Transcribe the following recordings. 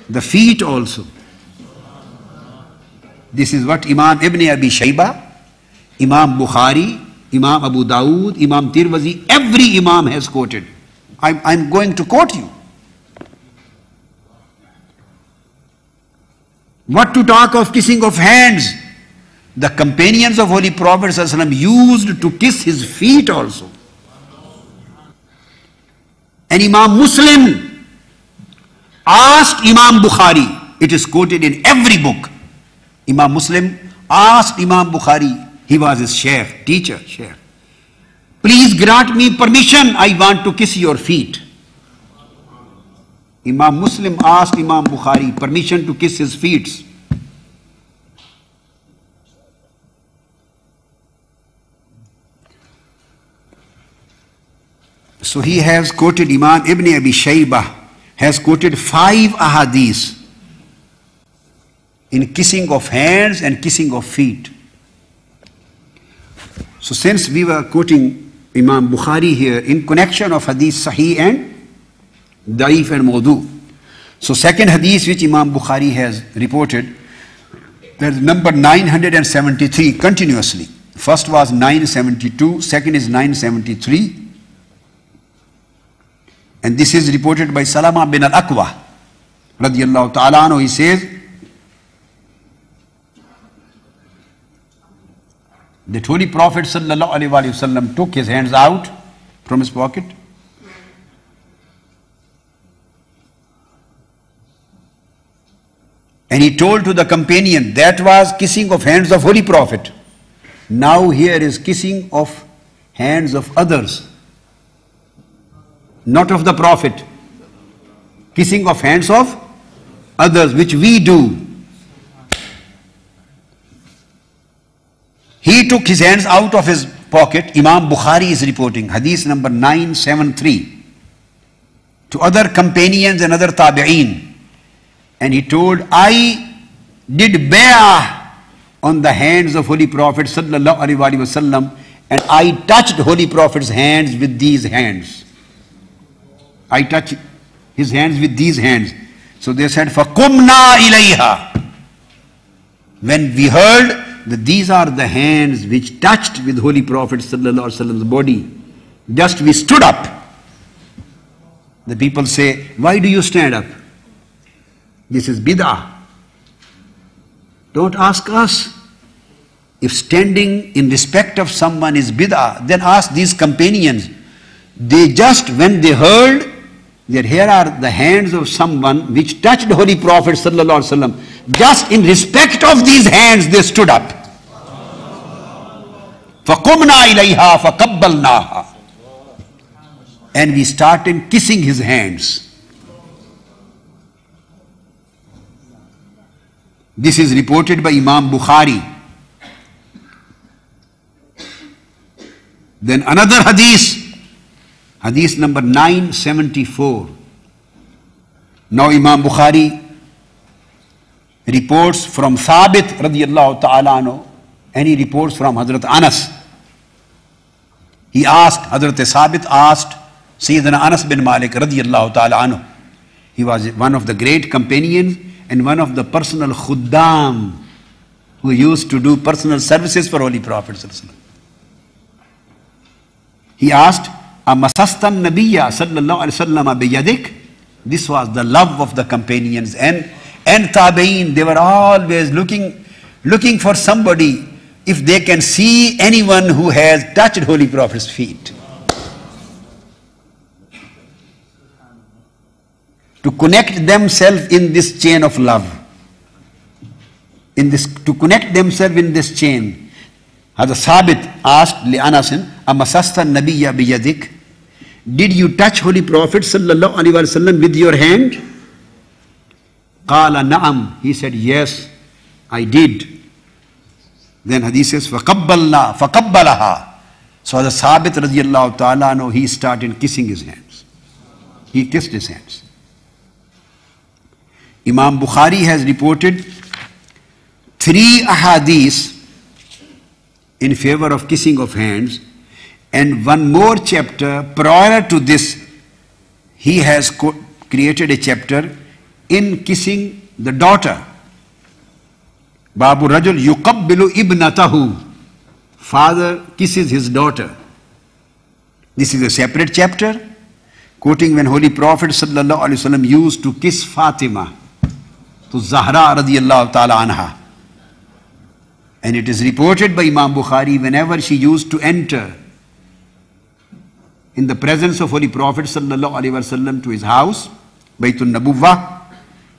the feet also. This is what Imam Ibn Abi Shayba, Imam Bukhari, Imam Abu Dawood, Imam Tirmidhi, every Imam has quoted. I'm going to quote you. What to talk of kissing of hands? The companions of Holy Prophet ﷺ used to kiss his feet also. And Imam Muslim asked Imam Bukhari, it is quoted in every book. Imam Muslim asked Imam Bukhari, he was his sheikh, teacher, sheikh. Please grant me permission, I want to kiss your feet. Imam Muslim asked Imam Bukhari permission to kiss his feet. So he has quoted, Imam Ibn Abi Shaybah has quoted 5 ahadith in kissing of hands and kissing of feet. So since we were quoting Imam Bukhari here in connection of hadith Sahih and Da'if and Mawdu. So second hadith which Imam Bukhari has reported, that is number 973 continuously. First was 972, second is 973. And this is reported by Salama bin al-Aqwa radiyallahu ta'ala anhu. He says that Holy Prophet sallallahu alaihi wasallam took his hands out from his pocket and he told to the companion, that was kissing of hands of Holy Prophet. Now here is kissing of hands of others, not of the Prophet. Kissing of hands of others, which we do. He took his hands out of his pocket. Imam Bukhari is reporting, hadith number 973, to other companions and other tabi'een. And he told, I did bay'ah on the hands of Holy Prophet sallallahu alaihi wasallam, and I touched Holy Prophet's hands with these hands. I touched his hands with these hands. So they said, فَقُمْنَا إِلَيْهَا. When we heard that these are the hands which touched with Holy Prophet sallallahu alaihi wasallam's body, just we stood up. The people say, why do you stand up? This is bid'ah. Don't ask us. If standing in respect of someone is bid'ah, then ask these companions. They just, when they heard that here are the hands of someone which touched the Holy Prophet sallallahu alaihi wasallam, just in respect of these hands they stood up. فَقُمْنَا إِلَيْهَا فَقَبَّلْنَاهَا. And we started kissing his hands. This is reported by Imam Bukhari. Then another hadith, hadith number 974. Now Imam Bukhari reports from Thabit radiyallahu ta'ala anhu, and he reports from Hazrat Anas. He asked, Hazrat Thabit asked Sayyidina Anas bin Malik radiyallahu ta'ala anhu. He was one of the great companions and one of the personal khuddam who used to do personal services for Holy Prophet sallallahu alaihi wasallam. He asked, Amasastan Nabiyya sallallahu alaihi wasallam biyadik? This was the love of the companions and tabi'een. They were always looking for somebody, if they can see anyone who has touched Holy Prophet's feet, to connect themselves in this chain of love, to connect themselves in this chain. Hazrat Thabit asked li Anasin, Amasasta Nabiyya biyadik? Did you touch Holy Prophet sallallahu alaihi wasallam with your hand? Qala na'am. He said, yes, I did. Then hadith says, فَقَبَّلَهَا. So the Thabit radiyallahu ta'ala anhu, he started kissing his hands. He kissed his hands. Imam Bukhari has reported 3 ahadith in favor of kissing of hands, and one more chapter prior to this. He has created a chapter in kissing the daughter. Babu Rajul yuqabbilu ibnatahu. Father kisses his daughter. This is a separate chapter, quoting when Holy Prophet sallallahu alaihi wasallam used to kiss Fatima to Zahra radiyallahu ta'ala anha. And it is reported by Imam Bukhari, whenever she used to enter in the presence of Holy Prophet sallallahu alaihi wasallam to his house, Baytun Nabuwwah,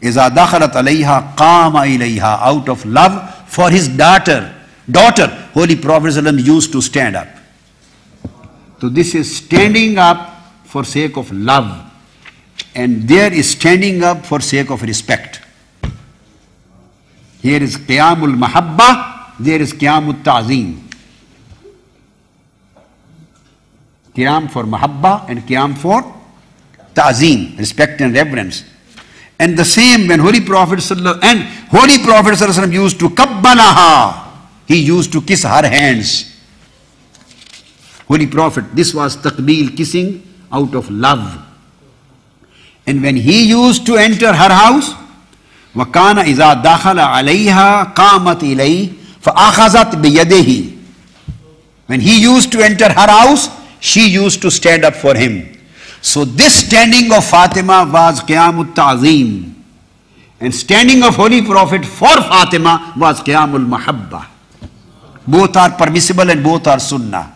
iza dakhalat alayha qama ilayha, out of love for his daughter, Holy Prophet sallallahu alaihi wasallam used to stand up. So this is standing up for sake of love, and there is standing up for sake of respect. Here is qiyamul mahabba, there is qiyamul ta'zim. Qiyam for mahabba and qiyam for ta'zim, respect and reverence. And the same when Holy Prophet ﷺ used to kabbalaha, he used to kiss her hands. Holy Prophet, this was taqbil, kissing out of love. And when he used to enter her house, وَكَانَ إِذَا دَخَلَ عَلَيْهَا قَامَتْ إِلَيْهِ فَأَخَذَتْ بِيَدِهِ. When he used to enter her house, she used to stand up for him. So this standing of Fatima was Qiyamut Ta'zim. And standing of Holy Prophet for Fatima was Qiyamul Mahabba. Both are permissible and both are sunnah.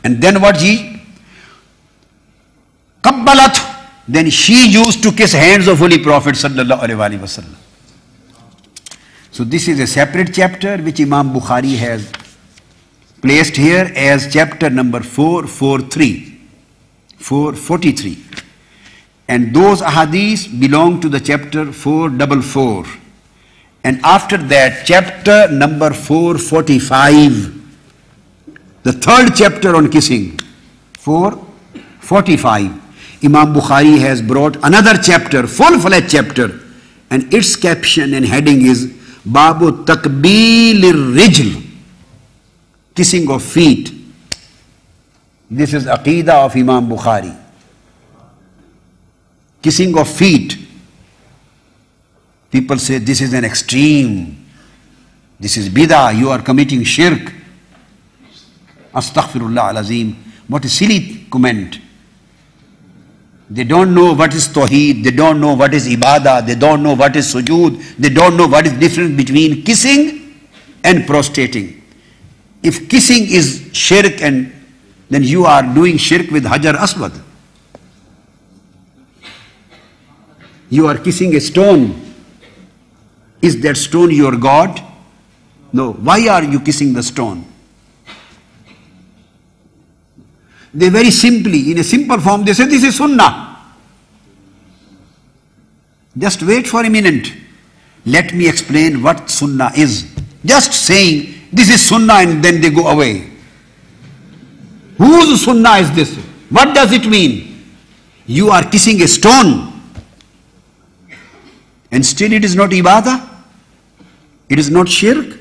And then what he? Kabbalat. Then she used to kiss hands of Holy Prophet sallallahu alaihi wasallam. So this is a separate chapter which Imam Bukhari has placed here as chapter number 443. And those ahadith belong to the chapter 444. And after that, chapter number 445. The third chapter on kissing, 445. Imam Bukhari has brought another chapter, full-fledged chapter, and its caption and heading is Babu Takbilir Rijl, kissing of feet. This is Aqidah of Imam Bukhari. Kissing of feet. People say this is an extreme. This is bid'ah, you are committing shirk. Astaghfirullah al-Azim. What a silly comment. They don't know what is Tawheed, they don't know what is Ibadah, they don't know what is Sujood, they don't know what is difference between kissing and prostrating. If kissing is shirk, and then you are doing shirk with Hajar Aswad. You are kissing a stone. Is that stone your God? No. Why are you kissing the stone? They very simply, in a simple form, they say this is sunnah. Just wait for a minute. Let me explain what sunnah is. Just saying this is sunnah and then they go away. Whose sunnah is this? What does it mean? You are kissing a stone and still it is not ibadah? It is not shirk?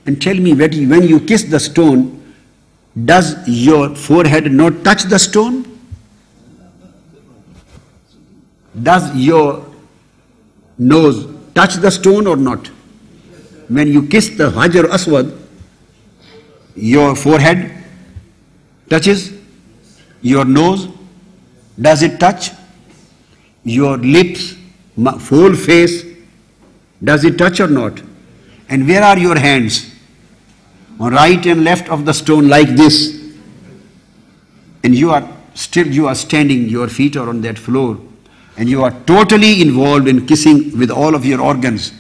And tell me, when you kiss the stone, does your forehead not touch the stone? Does your nose touch the stone or not? When you kiss the Hajar Aswad, your forehead touches, your nose, does it touch? Your lips, full face, does it touch or not? And where are your hands? On right and left of the stone like this. And you are standing, your feet are on that floor. And you are totally involved in kissing with all of your organs.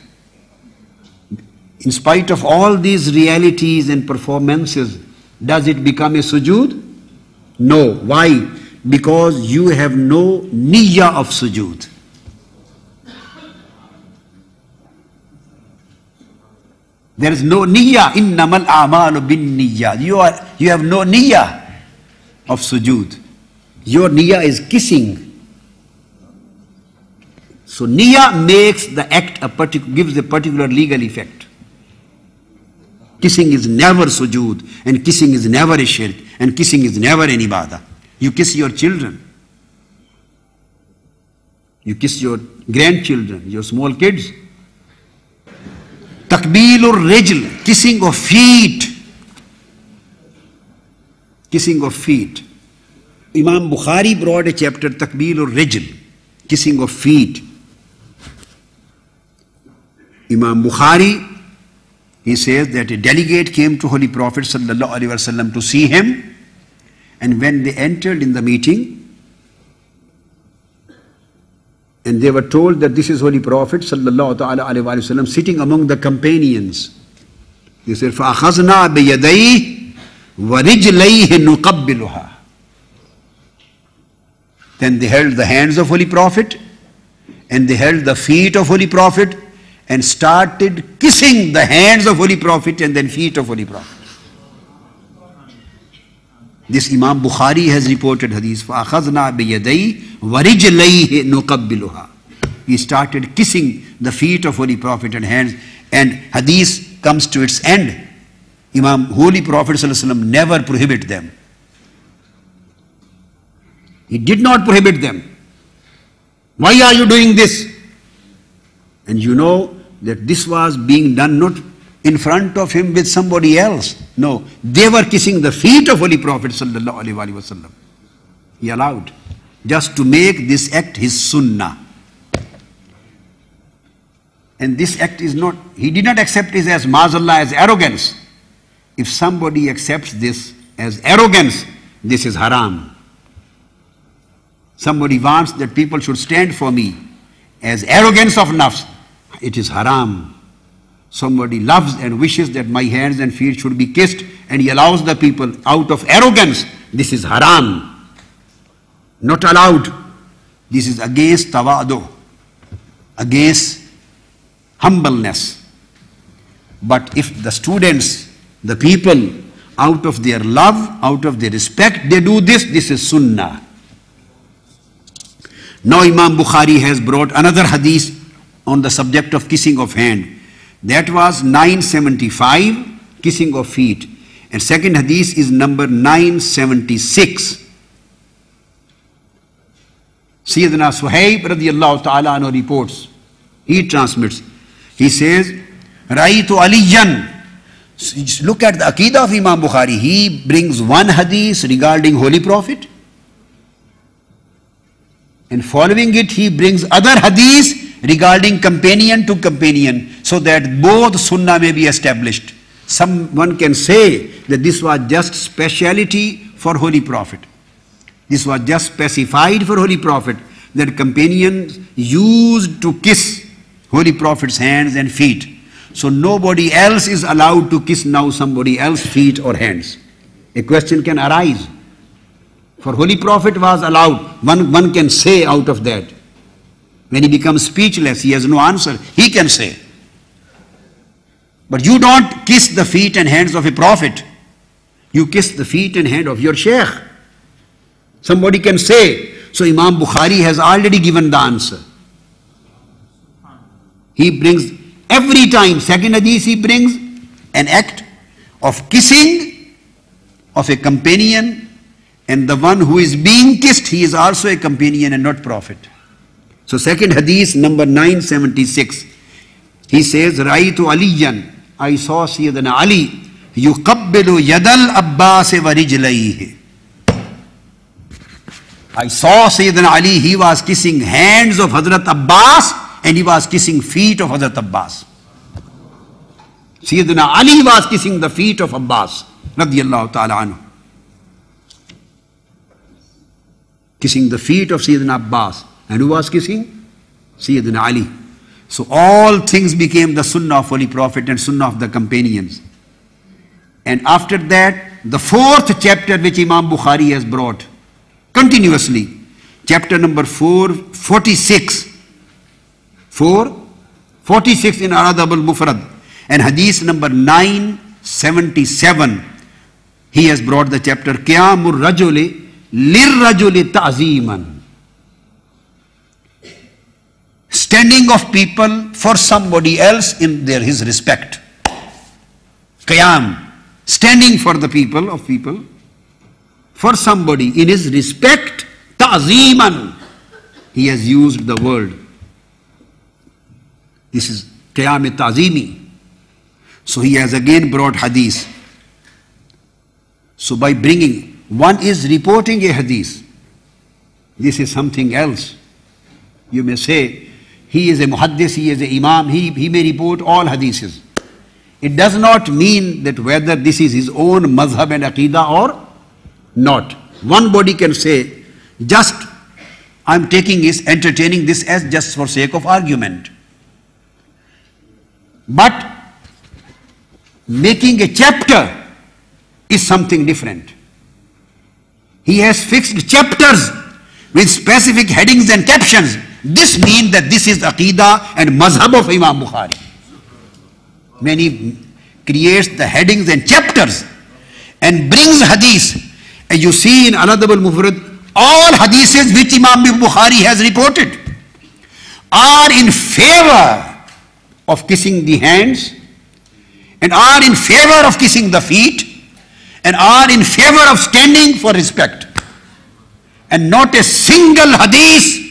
In spite of all these realities and performances, does it become a sujood? No. Why? Because you have no niyyah of sujood. There is no niyyah. Innamal a'malu bin niyyah. You have no niyyah of sujood. Your niyyah is kissing. So niyyah makes the act gives a particular legal effect. Kissing is never sujood, and kissing is never a shirk, and kissing is never an ibadah. You kiss your children. You kiss your grandchildren, your small kids. Takbilur rijl, kissing of feet. Kissing of feet. Imam Bukhari brought a chapter, Takbilur rijl, kissing of feet. Imam Bukhari, he says that a delegate came to Holy Prophet sallallahu alaihi wasallam to see him, and when they entered in the meeting, and they were told that this is Holy Prophet sallallahu alaihi wasallam sitting among the companions. He said, فَأَخَذْنَا بِيَدَيْهِ وَرِجْلَيْهِ نُقَبِّلُهَا. Then they held the hands of Holy Prophet, and they held the feet of Holy Prophet, and started kissing the hands of Holy Prophet and then feet of Holy Prophet. This Imam Bukhari has reported hadith. فَأَخَذْنَا بِيَدَيْهِ وَرِجْلَيْهِ نُقَبِّلُهَا. He started kissing the feet of Holy Prophet and hands, and hadith comes to its end. Holy Prophet ﷺ never prohibit them. He did not prohibit them. Why are you doing this? And you know that this was being done not in front of him with somebody else. No, they were kissing the feet of Holy Prophet sallallahu alaihi wasallam. He allowed, just to make this act his sunnah. And this act is not, he did not accept this as mazallah, as arrogance. If somebody accepts this as arrogance, this is haram. Somebody wants that people should stand for me as arrogance of nafs, it is haram. Somebody loves and wishes that my hands and feet should be kissed, and he allows the people out of arrogance, this is haram. Not allowed. This is against tawadu, against humbleness. But if the students, the people, out of their love, out of their respect, they do this, this is sunnah. Now Imam Bukhari has brought another hadith on the subject of kissing of hand. That was 975, kissing of feet. And second hadith is number 976. Sayyidina Suhaib radiyallahu ta'ala anhu reports, he transmits, he says, Ra'aytu Aliyan. Look at the Aqidah of Imam Bukhari. He brings one hadith regarding Holy Prophet, and following it he brings other hadith regarding companion to companion, so that both sunnah may be established. Someone can say that this was just speciality for Holy Prophet. This was just specified for Holy Prophet, that companions used to kiss Holy Prophet's hands and feet. So nobody else is allowed to kiss now somebody else's feet or hands. A question can arise. For Holy Prophet was allowed. One can say out of that. When he becomes speechless, he has no answer, he can say. But you don't kiss the feet and hands of a prophet. You kiss the feet and hand of your sheikh. Somebody can say. So Imam Bukhari has already given the answer. He brings every time, second hadith he brings an act of kissing of a companion, and the one who is being kissed, he is also a companion and not prophet. So second hadith number 976, he says, Ra'aytu Aliyan, I saw Sayyidina Ali, yuqabbilu yadal Abbas wa rijlayhi. I saw Sayyidina Ali, he was kissing hands of Hazrat Abbas and he was kissing feet of Hazrat Abbas. Sayyidina Ali was kissing the feet of Abbas radiyallahu ta'ala anhu. Kissing the feet of Sayyidina Abbas. And who was kissing? Sayyidina Ali. So all things became the sunnah of Holy Prophet and sunnah of the companions. And after that, the fourth chapter which Imam Bukhari has brought continuously, chapter number 446. 446 in Aradab al-Mufrad. And hadith number 977, he has brought the chapter, Qiyamur Rajuli Lirrajuli Ta'ziman. Standing of people for somebody else in his respect. Qiyam, standing for the people of people, for somebody in his respect, ta'zeeman. he has used the word. This is Qiyam Ta'zimi. So he has again brought hadith. So by bringing, one is reporting a hadith. This is something else. You may say, he is a muhaddis, he is a imam, he may report all hadiths. It does not mean that whether this is his own mazhab and aqidah or not. One body can say, just I'm taking this, entertaining this as just for sake of argument. But making a chapter is something different. He has fixed chapters with specific headings and captions. This means that this is aqidah and mazhab of Imam Bukhari. When he creates the headings and chapters and brings hadith, and you see in Al-Adab al-Mufrad, all hadiths which Imam Bukhari has reported are in favor of kissing the hands, and are in favor of kissing the feet, and are in favor of standing for respect. And not a single hadith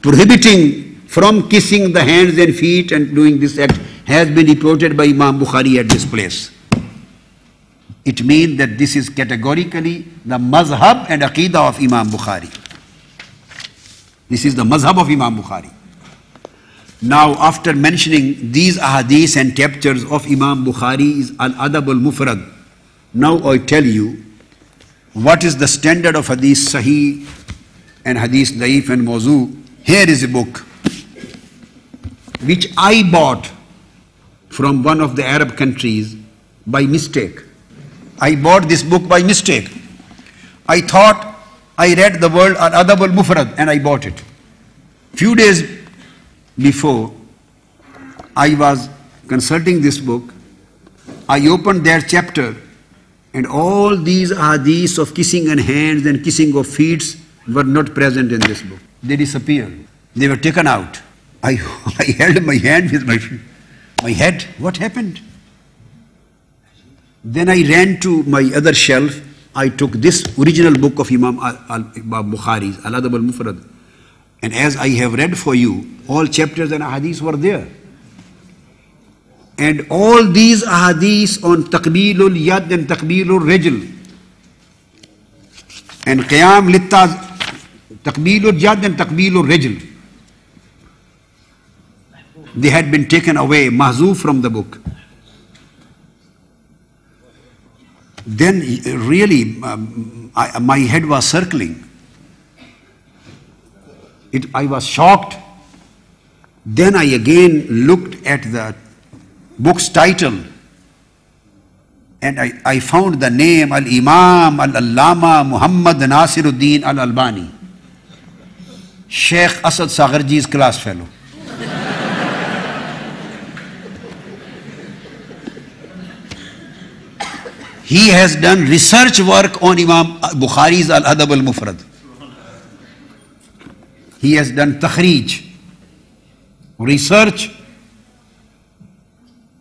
prohibiting from kissing the hands and feet and doing this act has been reported by Imam Bukhari at this place. It means that this is categorically the mazhab and aqidah of Imam Bukhari. This is the mazhab of Imam Bukhari. Now, after mentioning these ahadith and chapters of Imam Bukhari's Al-Adab al-Mufrad, now I tell you what is the standard of hadith sahih and hadith daif and mawzu. Here is a book which I bought from one of the Arab countries by mistake. I bought this book by mistake. I thought I read the word Al-Adab al-Mufrad and I bought it. Few days before I was consulting this book, I opened their chapter and all these hadiths of kissing and hands and kissing of feet were not present in this book. They disappeared. They were taken out. I held my hand with my head. What happened? Then I ran to my other shelf. I took this original book of Imam Bukhari's Al-Adab al-Mufrad. And as I have read for you, all chapters and ahadith were there. And all these ahadith on Taqbilul Yad and Taqbilul Rajl and Qiyam Littaz, Taqbilul Yad and Taqbilul Rajl, they had been taken away, mahzoof from the book. Then really my head was circling. I was shocked. Then I again looked at the book's title and I found the name Al-Imam Al-Allama Muhammad Nasiruddin Al-Albani, Sheikh Asad Sagharji's class fellow. He has done research work on Imam Bukhari's Al-Adab al-Mufrad. He has done takhrij, research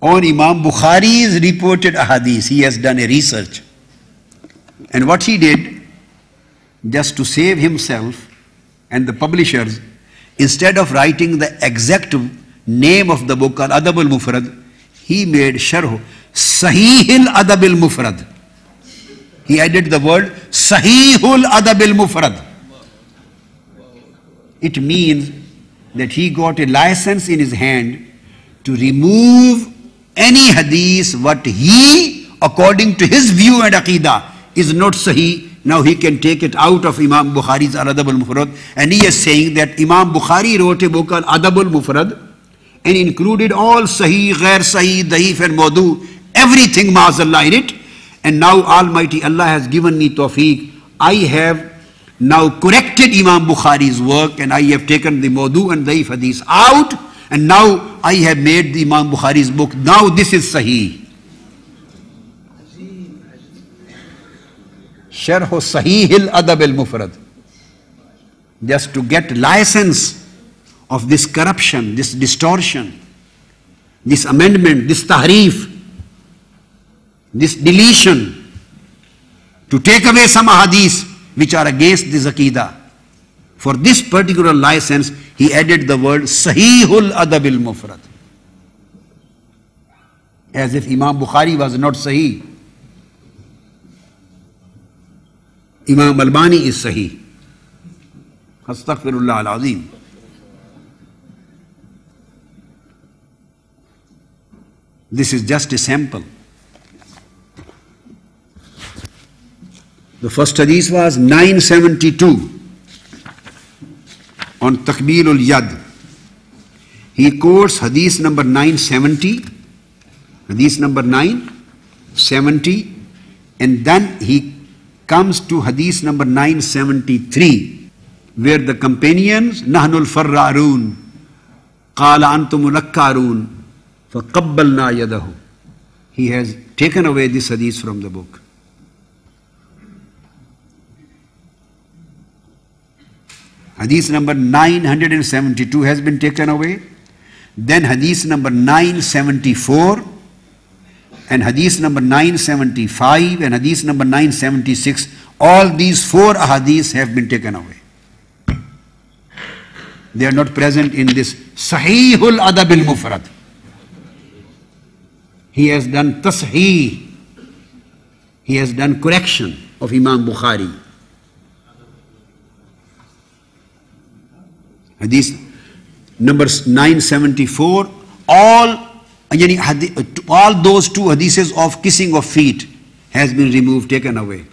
on Imam Bukhari's reported ahadith. He has done a research. And what he did, just to save himself and the publishers, instead of writing the exact name of the book, Al-Adab al-Mufrad, he made sharh, Sahih al-Adab al-Mufrad. He added the word Sahihul Adab al-Mufrad. It means that he got a license in his hand to remove any hadith what he, according to his view and aqidah, is not sahih. Now he can take it out of Imam Bukhari's Al-Adab al-Mufrad, and he is saying that Imam Bukhari wrote a book called Adab al-Mufrad and included all sahih, ghair sahih, daif and mawdu, everything ma'azallah in it. And now Almighty Allah has given me tawfiq. I have now corrected Imam Bukhari's work and I have taken the mawdu and daif hadith out, and now I have made the Imam Bukhari's book. Now this is sahih. Sharh Sahih al-Adab al-Mufrad. Just to get license of this corruption, this distortion, this amendment, this tahrif, this deletion, to take away some hadiths which are against this aqidah. For this particular license, he added the word Sahihul Adab al-Mufrad. As if Imam Bukhari was not Sahih. Imam Albani is Sahih. Astaghfirullah al-Azim. This is just a sample. The first hadith was 972 on Takbirul Yad. He quotes hadith number 970, hadith number 970, and then he comes to hadith number 973, where the companions, Nahnul Farrarun, Qala Antumul Akkarun, فَقَبَّلْنَا يَدَهُ. He has taken away this hadith from the book. Hadith number 972 has been taken away. Then hadith number 974 and hadith number 975 and hadith number 976. All these 4 hadiths have been taken away. They are not present in this Sahihul Adab al-Mufrad. He has done tasheeh. He has done correction of Imam Bukhari. Hadith number 974, all those 2 hadiths of kissing of feet has been removed, taken away.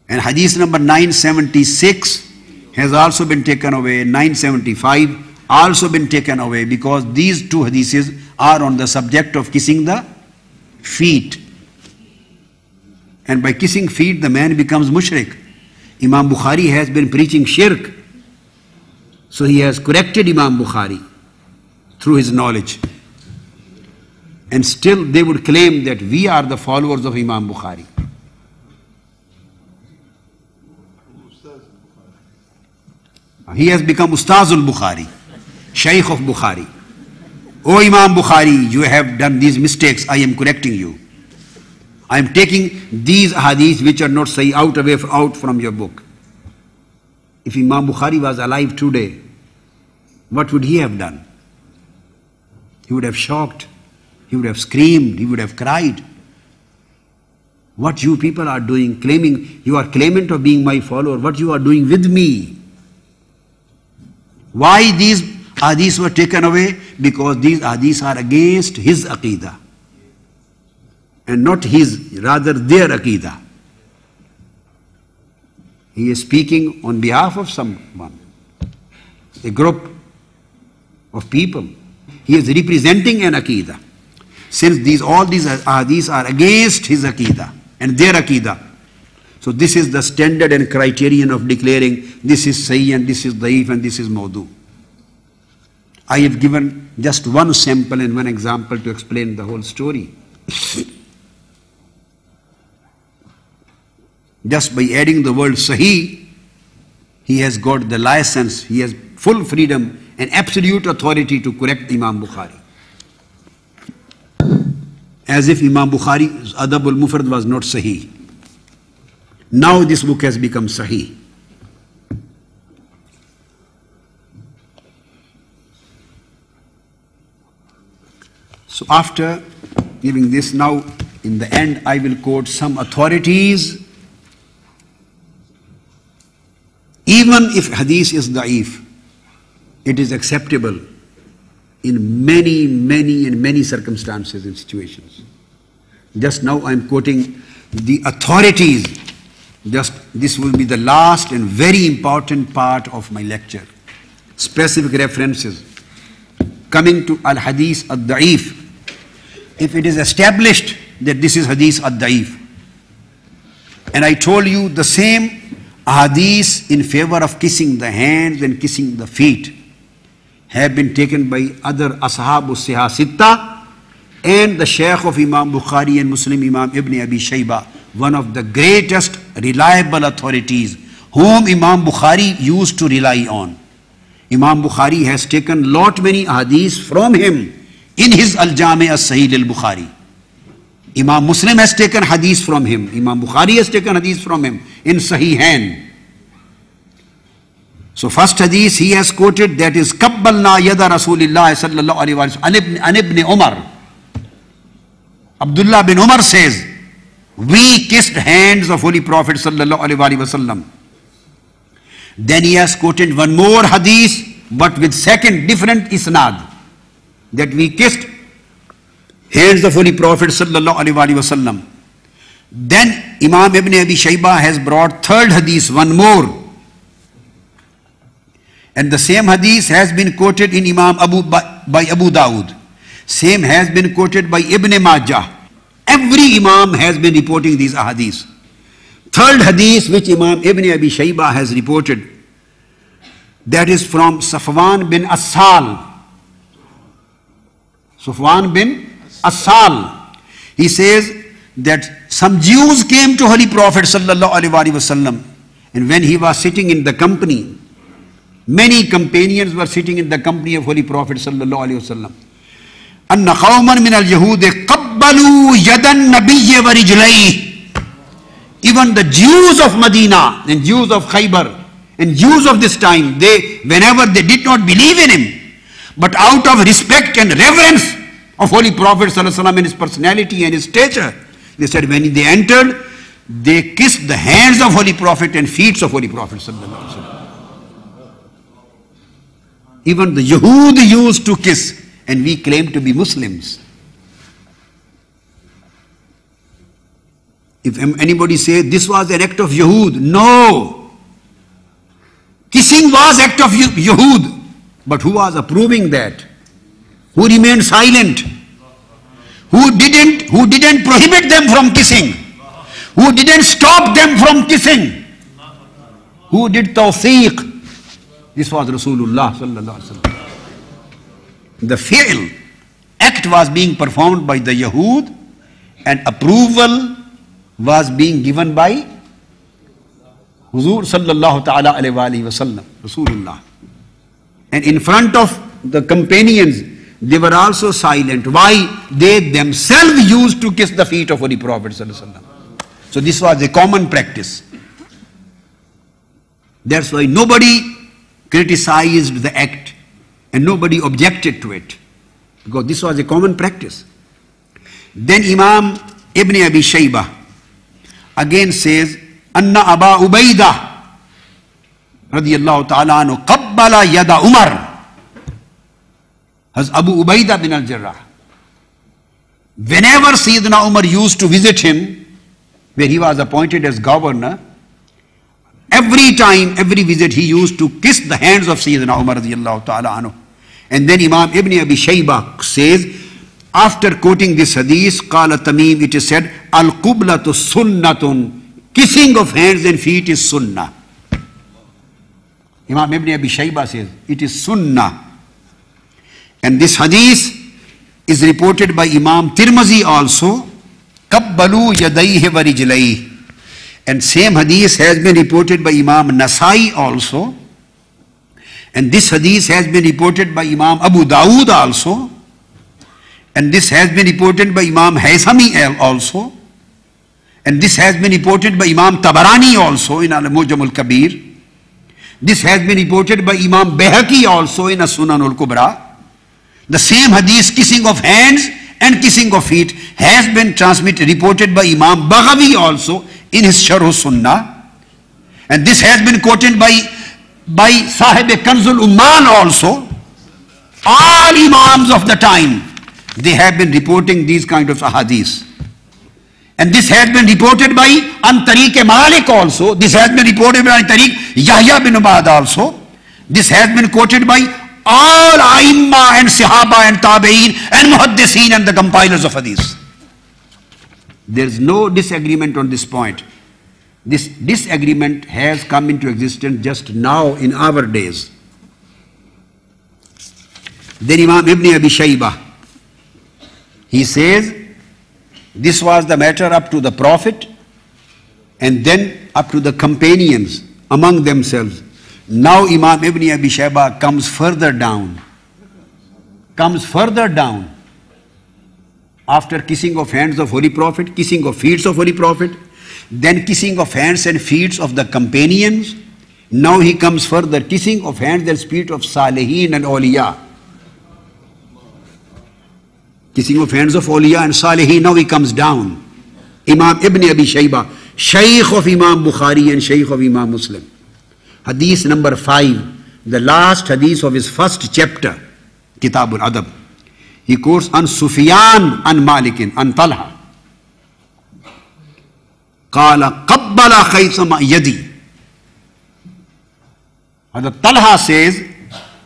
And hadith number 976 has also been taken away, 975 also been taken away, because these 2 hadiths are on the subject of kissing the feet. And by kissing feet, the man becomes mushrik. Imam Bukhari has been preaching shirk. So he has corrected Imam Bukhari through his knowledge. And still they would claim that we are the followers of Imam Bukhari. He has become Ustazul Bukhari, Shaykh of Bukhari. O Imam Bukhari, you have done these mistakes, I am correcting you. I am taking these hadiths which are not sahih out from your book. If Imam Bukhari was alive today, what would he have done? He would have shocked, he would have screamed, he would have cried. What you people are doing, claiming, you are claimant of being my follower, what you are doing with me? Why these hadiths were taken away? Because these hadiths are against his aqidah. And not his, rather their aqidah. He is speaking on behalf of someone, a group of people. He is representing an aqidah. Since all these hadiths are against his aqidah and their aqidah, so this is the standard and criterion of declaring this is sahih and this is daif and this is mawdu. I have given just one sample and one example to explain the whole story. Just by adding the word Sahih, he has got the license, he has full freedom and absolute authority to correct Imam Bukhari. As if Imam Bukhari's Adab al-Mufrad was not Sahih. Now this book has become Sahih. So after giving this, now in the end I will quote some authorities. Even if hadith is da'if, it is acceptable in many circumstances and situations. Just now I am quoting the authorities. This will be the last and very important part of my lecture. Specific references. Coming to al-hadith ad-da'if. If it is established that this is hadith ad-da'if, and I told you the same hadith in favor of kissing the hands and kissing the feet have been taken by other Ashabu Sihah Sitta and the Shaykh of Imam Bukhari and Muslim Imam Ibn Abi Shayba, one of the greatest reliable authorities whom Imam Bukhari used to rely on. Imam Bukhari has taken many hadiths from him in his Al-Jami' As-Sahih al-Bukhari. Imam Muslim has taken hadith from him. Imam Bukhari has taken hadith from him in Sahihain. So first hadith he has quoted, that is Qabbalna yada Rasulillah sallallahu alaihi wasallam an ibn Umar. Abdullah bin Umar says, we kissed hands of Holy Prophet sallallahu alaihi wasallam. Then he has quoted one more hadith, but with second different isnad, that we kissed hands of Holy Prophet sallallahu alaihi wasallam. Then Imam Ibn Abi Shaybah has brought third hadith, one more. And the same hadith has been quoted in by Abu Dawud. Same has been quoted by Ibn Majah. Every Imam has been reporting these ahadith. Third hadith which Imam Ibn Abi Shaybah has reported, that is from Safwan bin Asal. Safwan bin Asal. He says that some Jews came to Holy Prophet sallallahu alaihi wasallam, and when he was sitting in the company, many companions were sitting in the company of Holy Prophet sallallahu alaihi wasallam. أن قوما من اليهود قبلوا يد النبي ورجليه. Even the Jews of Medina and Jews of Khaybar and Jews of this time, whenever they did not believe in him, but out of respect and reverence of Holy Prophet sallallahu alaihi wasallam and his personality and his stature, they said when they entered, they kissed the hands of Holy Prophet and feet of Holy Prophet sallallahu alaihi wasallam. Even the Yahud used to kiss, and we claim to be Muslims. If anybody say this was an act of Yahud, no. Kissing was act of Yahud, but who was approving that? Who remained silent? Who didn't prohibit them from kissing? Who didn't stop them from kissing? Who did tawfiq? This was Rasulullah sallallahu alaihi wasallam. The fi'l, act was being performed by the Yahud, and approval was being given by Huzur sallallahu ta'ala alayhi wa sallam, Rasulullah. And in front of the companions, they were also silent. Why? They themselves used to kiss the feet of Holy Prophet sallallahu alaihi wasallam. So this was a common practice. That's why nobody criticized the act and nobody objected to it, because this was a common practice. Then Imam Ibn Abi Shaybah again says, Anna Aba Ubaidah radiyallahu ta'ala anhu qabbala yada Umar. Has Abu Ubaidah bin al-Jarrah, whenever Sayyidina Umar used to visit him, where he was appointed as governor, every time, every visit, he used to kiss the hands of Sayyidina Umar radiyallahu ta'ala anhu. And then Imam Ibn Abi Shaybah says, after quoting this hadith, Qala Tamim, it is said, Al-Qublatu Sunnatun, kissing of hands and feet is Sunnah. Imam Ibn Abi Shaybah says, it is Sunnah. And this hadith is reported by Imam Tirmizi also, Qabbalu Yadayhi wa Rijlayhi. And same hadith has been reported by Imam Nasai also. And this hadith has been reported by Imam Abu Dawud also. And this has been reported by Imam Haythami also. And this has been reported by Imam Tabarani also in Al-Mujam al-Kabir. This has been reported by Imam Bayhaqi also in As-Sunan al-Kubra. The same hadith, kissing of hands and kissing of feet, has been reported by Imam Baghawi also in his Sharh Sunnah. And this has been quoted by Sahib Kanzul Ummal also. All Imams of the time, they have been reporting these kind of ahadith. And this has been reported by An-Tariq Malik also. This has been reported by An-Tariq Yahya bin Ubad also. This has been quoted by all Aimma and Sahaba and Tabi'een and Muhaddiseen and the compilers of hadith. There is no disagreement on this point. This disagreement has come into existence just now in our days. Then Imam Ibn Abi Shaybah, he says, this was the matter up to the Prophet and then up to the companions among themselves. Now Imam Ibn Abi Shaybah comes further down. After kissing of hands of Holy Prophet, kissing of feet of Holy Prophet, then kissing of hands and feet of the companions, Now he comes further, kissing of hands and feet of Salihin and Awliya. Kissing of hands of Awliya and Salihin. Now he comes down. Imam Ibn Abi Shayba, Shaykh of Imam Bukhari and Shaykh of Imam Muslim. Hadith number 5, the last hadith of his first chapter, Kitab al-Adab. He quotes an Sufyan an Malikin an Talha. Qala qabbala Khaysama yadi. Hadrat Talha says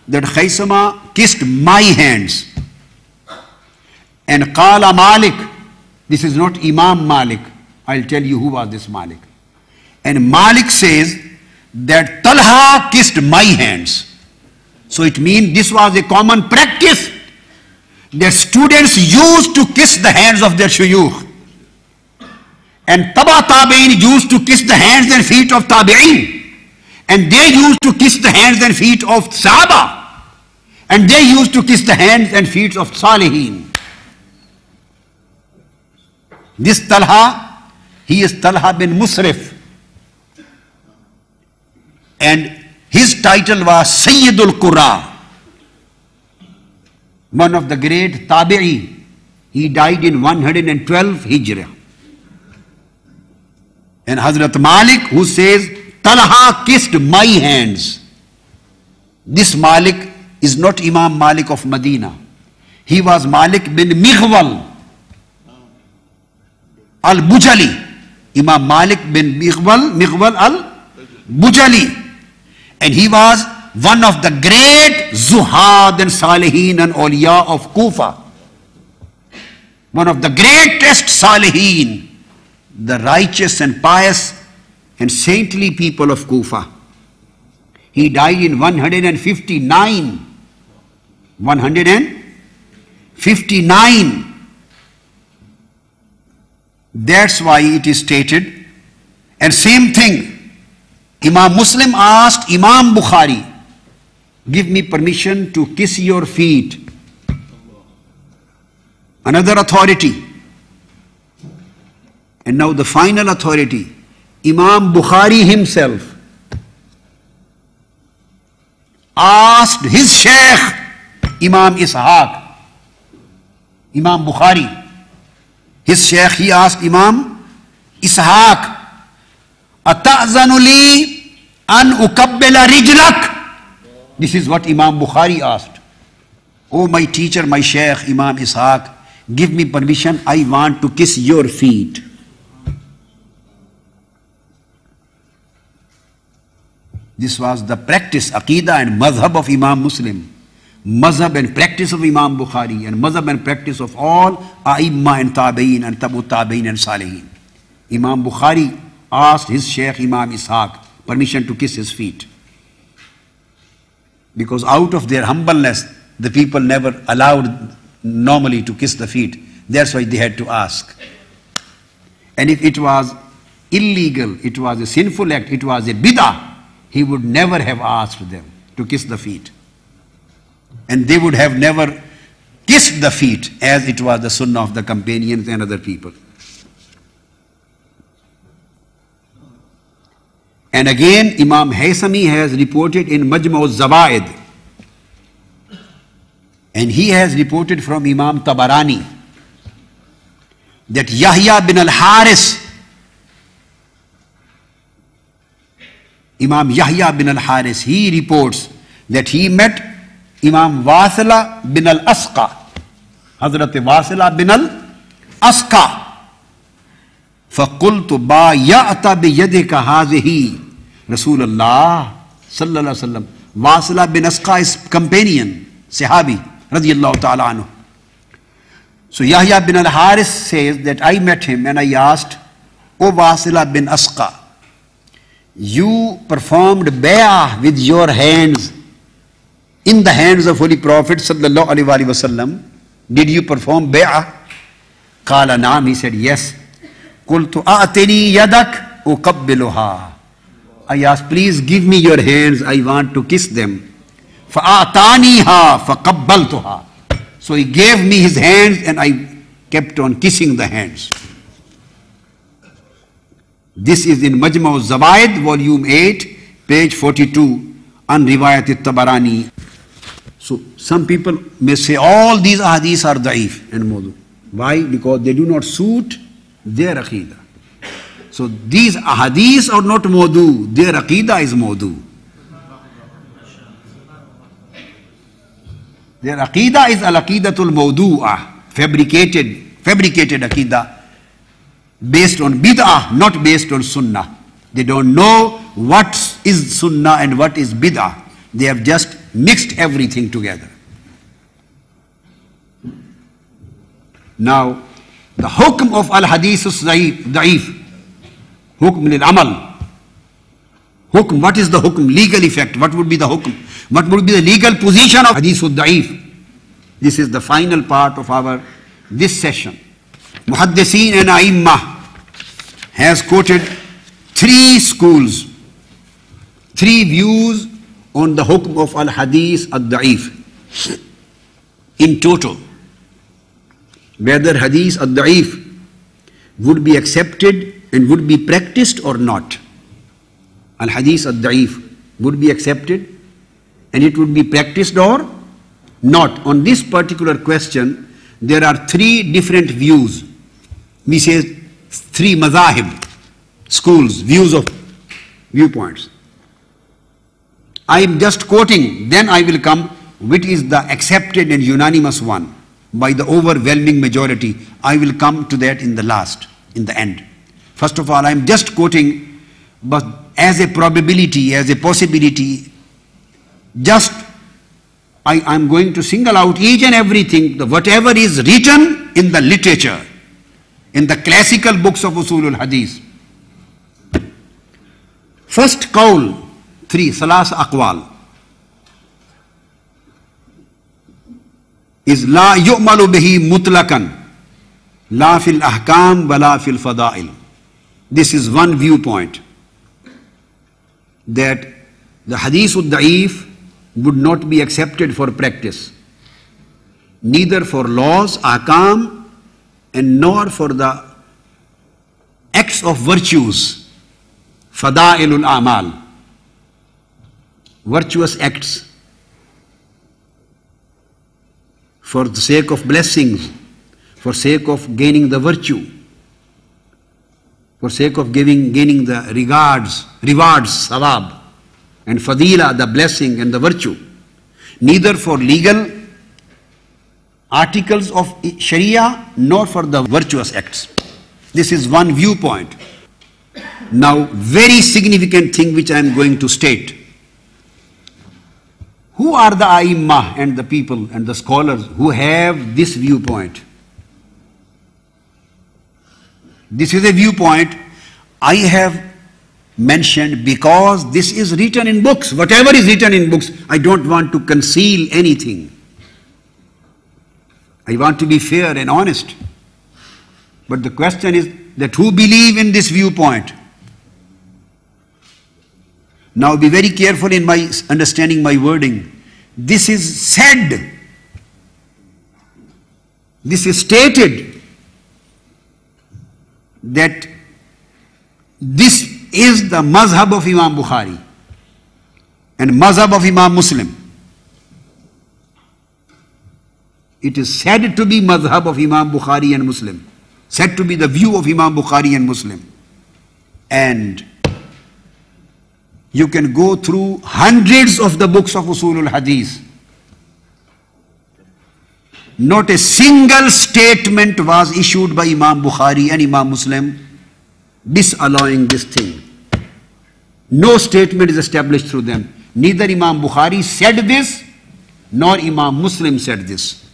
that Khaysama kissed my hands. And Qala Malik, this is not Imam Malik. I'll tell you who was this Malik. And Malik says that Talha kissed my hands. So it means this was a common practice that students used to kiss the hands of their shuyukh. And Taba Tabi'in used to kiss the hands and feet of Tabi'in. And they used to kiss the hands and feet of Sahaba. And they used to kiss the hands and feet of Salihin. This Talha, he is Talha bin Musrif. And his title was Sayyidul Qura. One of the great Tabi'i. He died in 112 Hijrah. And Hazrat Malik, who says, Talha kissed my hands. This Malik is not Imam Malik of Medina. He was Malik bin Mighwal al-Bujali. Imam Malik bin Mighwal al-Bujali. And he was one of the great Zuhad and Salihin and Awliya of Kufa. One of the greatest Salihin, the righteous and pious and saintly people of Kufa. He died in 159. 159. That's why it is stated. And same thing, Imam Muslim asked Imam Bukhari, give me permission to kiss your feet. Another authority. And now the final authority, Imam Bukhari himself asked his Shaykh, Imam Ishaq, Imam Bukhari, his Shaykh, he asked Imam Ishaq, Ata'zanu li an ukabbila rijlak. This is what Imam Bukhari asked. Oh, my teacher, my Shaykh, Imam Ishaq, give me permission, I want to kiss your feet. This was the practice, Aqidah and Madhab of Imam Muslim. Madhab and practice of Imam Bukhari, and Madhab and practice of all A'imma and Tabi'in and Tabu Tabi'in and Salihin. Imam Bukhari asked his Shaykh Imam Ishaq permission to kiss his feet. Because out of their humbleness, the people never allowed normally to kiss the feet. That's why they had to ask. And if it was illegal, it was a sinful act, it was a bid'ah, he would never have asked them to kiss the feet. And they would have never kissed the feet as it was the sunnah of the companions and other people. And again, Imam Haythami has reported in Majma' al-Zawaid, and he has reported from Imam Tabarani that Yahya bin al-Haris, Imam Yahya bin al-Haris, he reports that he met Imam Wasila bin al-Asqa, Hazrat Wasila bin al-Asqa. فَقُلْتُ بَايَعْتَ بِيَدِكَ هَذِهِ Rasulullah sallallahu alaihi wasallam. Wasila bin Asqa is companion, Sahabi, radiyallahu ta'ala anhu. So Yahya bin al-Haris says that I met him and I asked, O Wasila bin Asqa, you performed bay'ah with your hands in the hands of Holy Prophet sallallahu alaihi wasallam. Did you perform bay'ah? Qala naam, he said yes. Qultu a'tini yadak uqabbiluha. I asked, please give me your hands, I want to kiss them. فَأَعْتَانِيهَا فَقَبَّلْتُهَا. So he gave me his hands and I kept on kissing the hands. This is in Majma' al-Zawaid, volume 8, page 42, on Riwayat al-Tabarani. So some people may say all these ahadith are da'if and mawdu. Why? Because they do not suit their aqidah. So these ahadith are not mawdu, their aqidah is mawdu. Their aqidah is al-aqidatul mawdu'ah, fabricated aqidah, based on bid'ah, not based on sunnah. They don't know what is sunnah and what is bid'ah. They have just mixed everything together. Now, the hukm of al-hadith is da'if. Hukm lil-amal. Hukm, what is the hukm? Legal effect. What would be the hukm? What would be the legal position of hadith da'if? This is the final part of this session. Muhaddiseen and A'immah has quoted 3 schools, 3 views on the hukm of al-hadith al-da'if. In total, whether hadith al-da'if would be accepted and would be practiced or not. Al-hadith al-da'if would be accepted and it would be practiced or not. On this particular question, there are 3 different views. We say 3 mazahib, schools, viewpoints. I am just quoting, then I will come, which is the accepted and unanimous one by the overwhelming majority. I will come to that in the end. First of all, I am just quoting, but as a probability, as a possibility, just I am going to single out each and everything, whatever is written in the literature, in the classical books of Usulul Hadith. First qawl, 3, salas aqwal, is la yu'malu bihi mutlaqan, la fil ahkam wa la fil fada'il. This is one viewpoint, that the hadith da'if would not be accepted for practice, neither for laws, ahkam, and nor for the acts of virtues, fada'ilul amal, virtuous acts, for the sake of blessings, for sake of gaining the virtue, for sake of gaining the rewards, sawab, and fadila, the blessing and the virtue, neither for legal articles of Sharia nor for the virtuous acts. This is one viewpoint. Now, very significant thing which I am going to state. Who are the A'immah and the people and the scholars who have this viewpoint? This is a viewpoint I have mentioned because this is written in books. Whatever is written in books, I don't want to conceal anything. I want to be fair and honest. But the question is that who believe in this viewpoint? Now be very careful in my understanding my wording. This is said. This is stated that this is the mazhab of Imam Bukhari and mazhab of Imam Muslim. It is said to be mazhab of Imam Bukhari and Muslim, said to be the view of Imam Bukhari and Muslim. And you can go through hundreds of the books of Usulul Hadith. Not a single statement was issued by Imam Bukhari and Imam Muslim disallowing this thing. No statement is established through them. Neither Imam Bukhari said this, nor Imam Muslim said this.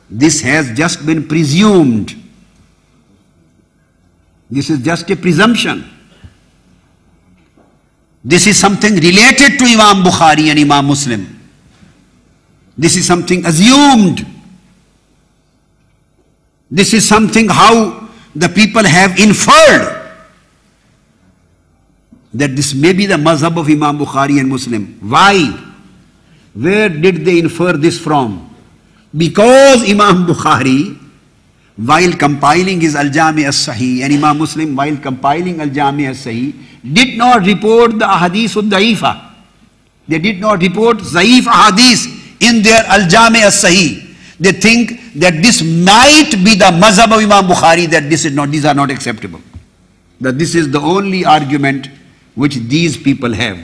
This has just been presumed. This is just a presumption. This is something related to Imam Bukhari and Imam Muslim. This is something assumed. This is something how the people have inferred that this may be the mazhab of Imam Bukhari and Muslim. Why? Where did they infer this from? Because Imam Bukhari while compiling his Al-Jami as-Sahih, and Imam Muslim, while compiling Al-Jami as-Sahih, did not report the ahadith al-da'ifa. They did not report zaif ahadith in their Al-Jami as-Sahih. They think that this might be the mazhab of Imam Bukhari, that these are not acceptable. That this is the only argument which these people have.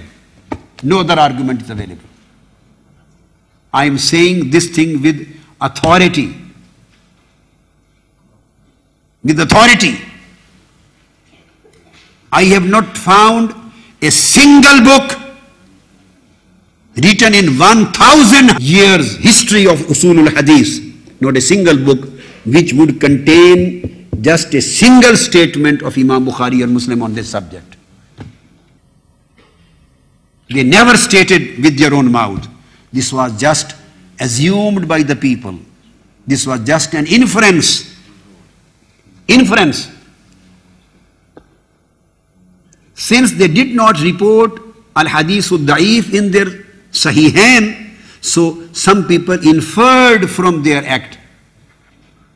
No other argument is available. I am saying this thing with authority. With authority. I have not found a single book written in 1,000 years history of Usulul Hadith, not a single book which would contain just a single statement of Imam Bukhari or Muslim on this subject. They never stated with their own mouth. This was just assumed by the people. This was just an inference. Inference. Since they did not report al-hadith al-da'if in their Sahihain, so some people inferred from their act.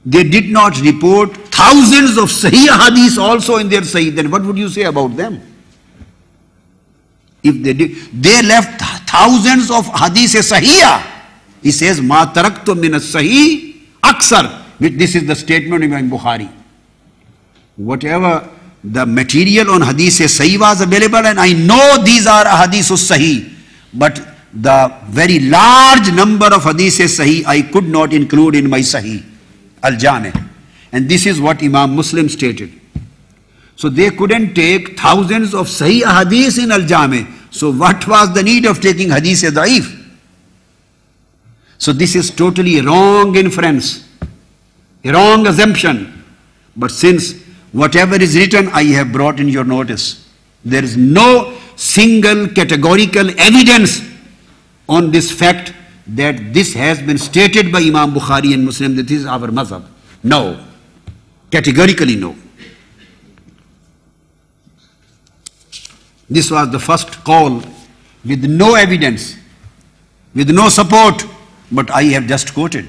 They did not report thousands of Sahih hadiths also in their Sahih. Then what would you say about them? If they did, they left thousands of hadiths Sahih. He says, "Ma taraktu min as-Sahih aksar." This is the statement of Imam Bukhari. Whatever the material on hadith Sahih was available, and I know these are hadiths Sahih, but the very large number of hadiths Sahih I could not include in my Sahih Al-Jami. And this is what Imam Muslim stated. So they couldn't take thousands of Sahih hadiths in Al-Jami. So what was the need of taking hadith da'if? So this is totally wrong inference, a wrong assumption. But since whatever is written I have brought in your notice, there is no single categorical evidence on this fact that this has been stated by Imam Bukhari and Muslim that this is our mazhab. No. Categorically no. This was the first call with no evidence, with no support, but I have just quoted.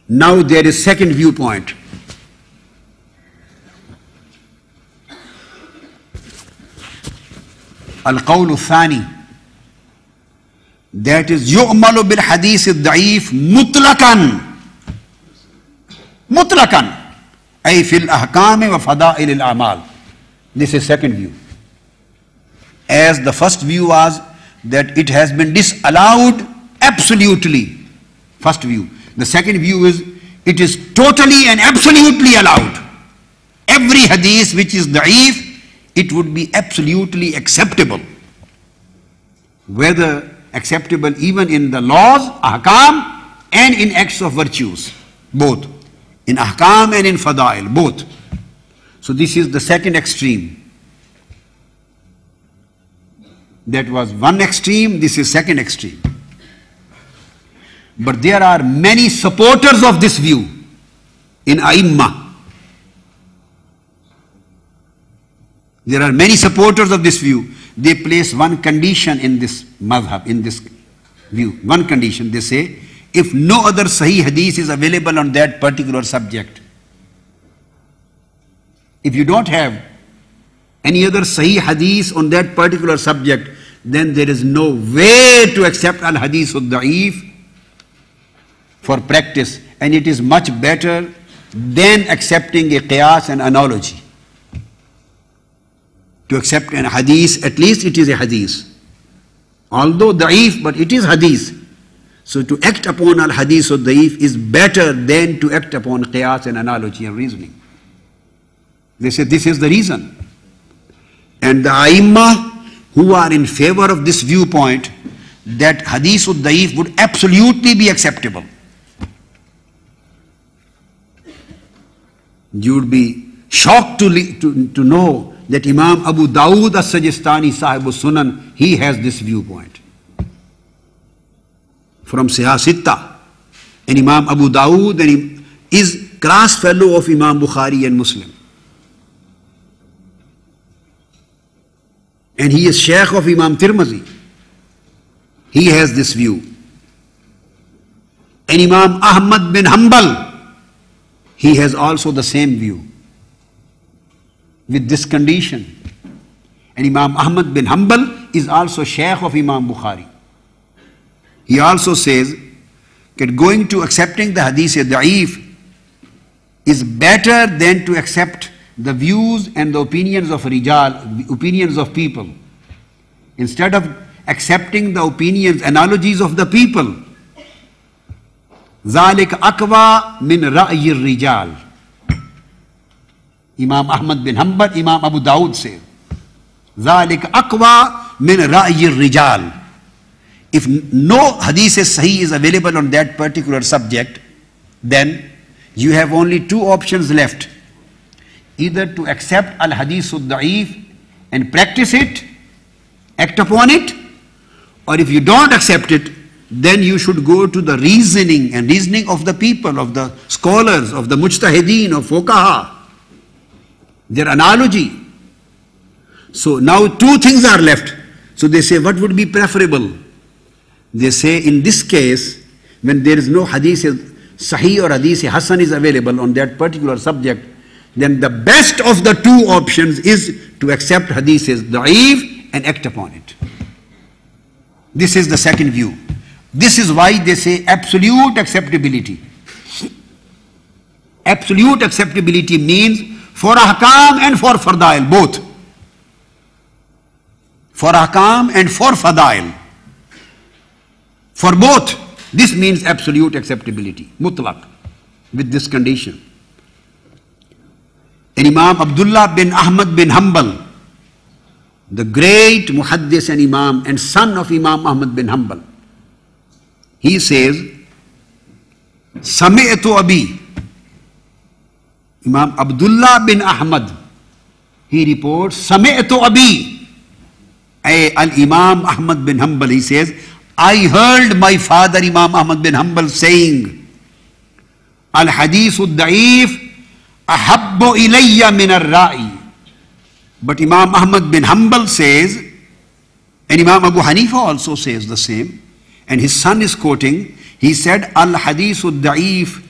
Now there is second viewpoint. Al-Qawl al-Thani. That is yu'malu bil hadith al-da'if mutlaqan. Mutlaqan. Ay fil ahkam wa fada'il al-a'mal. This is second view. As the first view was that it has been disallowed absolutely. First view. The second view is it is totally and absolutely allowed. Every hadith which is da'if, it would be absolutely acceptable. Whether acceptable even in the laws, ahkam, and in acts of virtues. Both. In ahkam and in fadail, both. So this is the second extreme. That was one extreme, this is second extreme. But there are many supporters of this view in A'immah. There are many supporters of this view. They place one condition in this madhab, in this view. One condition, they say, if no other Sahih hadith is available on that particular subject, if you don't have any other Sahih hadith on that particular subject, then there is no way to accept al-hadith al-da'if for practice, and it is much better than accepting a qiyas and analogy. To accept an hadith, at least it is a hadith. Although da'if, but it is hadith. So to act upon al-hadith or da'if is better than to act upon qiyas and analogy and reasoning. They say this is the reason. And the A'immah who are in favor of this viewpoint that hadith or da'if would absolutely be acceptable. You would be shocked to know that Imam Abu Dawud as-Sajistani Sahib al-Sunan, he has this viewpoint. From Sihah Sitta. And Imam Abu Dawud is class fellow of Imam Bukhari and Muslim. And he is Shaykh of Imam Tirmidhi. He has this view. And Imam Ahmad bin Hanbal, he has also the same view with this condition. And Imam Ahmad bin Hanbal is also Shaykh of Imam Bukhari. He also says that going to accepting the hadith da'if is better than to accept the views and the opinions of rijal, opinions of people. Instead of accepting the opinions, analogies of the people, ذَلِكَ أَقْوَى مِنْ رَأْيِ الرِّجَالِ. Imam Ahmad bin Hanbal, Imam Abu Dawud says, ذَلِكَ أَقْوَى مِنْ رَأْيِ الرِّجَالِ. If no hadith sahih is available on that particular subject, then you have only two options left. Either to accept al-hadith al-da'if and practice it, act upon it, or if you don't accept it, then you should go to the reasoning of the people, of the scholars, of the mujtahideen, of fuqaha, their analogy. So now two things are left. So they say, what would be preferable? They say, in this case, when there is no hadith sahih or hadith hasan is available on that particular subject, then the best of the two options is to accept hadith da'if and act upon it. This is the second view. This is why they say absolute acceptability. Absolute acceptability means for ahkam and for fadail, both. For ahkam and for fadail. For both. This means absolute acceptability, mutlaq, with this condition. And Imam Abdullah bin Ahmad bin Hanbal, the great muhaddis and imam and son of Imam Ahmad bin Hanbal, he says, Sami'tu Abi. Imam Abdullah bin Ahmad, he reports, Sami'tu Abi. Al-Imam Ahmad bin Hanbal, he says, I heard my father Imam Ahmad bin Hanbal saying, Al-Hadith al-Da'if ahabbu ilayya min ar-ra'i. But Imam Ahmad bin Hanbal says, and Imam Abu Hanifa also says the same, and his son is quoting, he said, Al-Hadith al-Da'if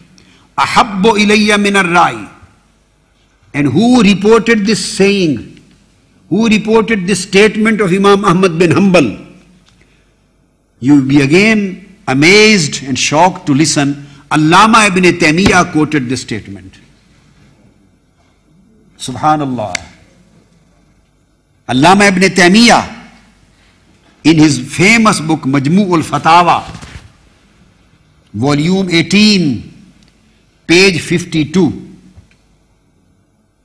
ahabbu ilayya min ar-ra'i. And who reported this saying? Who reported this statement of Imam Ahmad bin Hanbal? You will be again amazed and shocked to listen. Allama ibn Taymiyyah quoted this statement. Subhanallah. Allama ibn Taymiyyah, in his famous book Majmu' al-Fatawa, volume 18, page 52,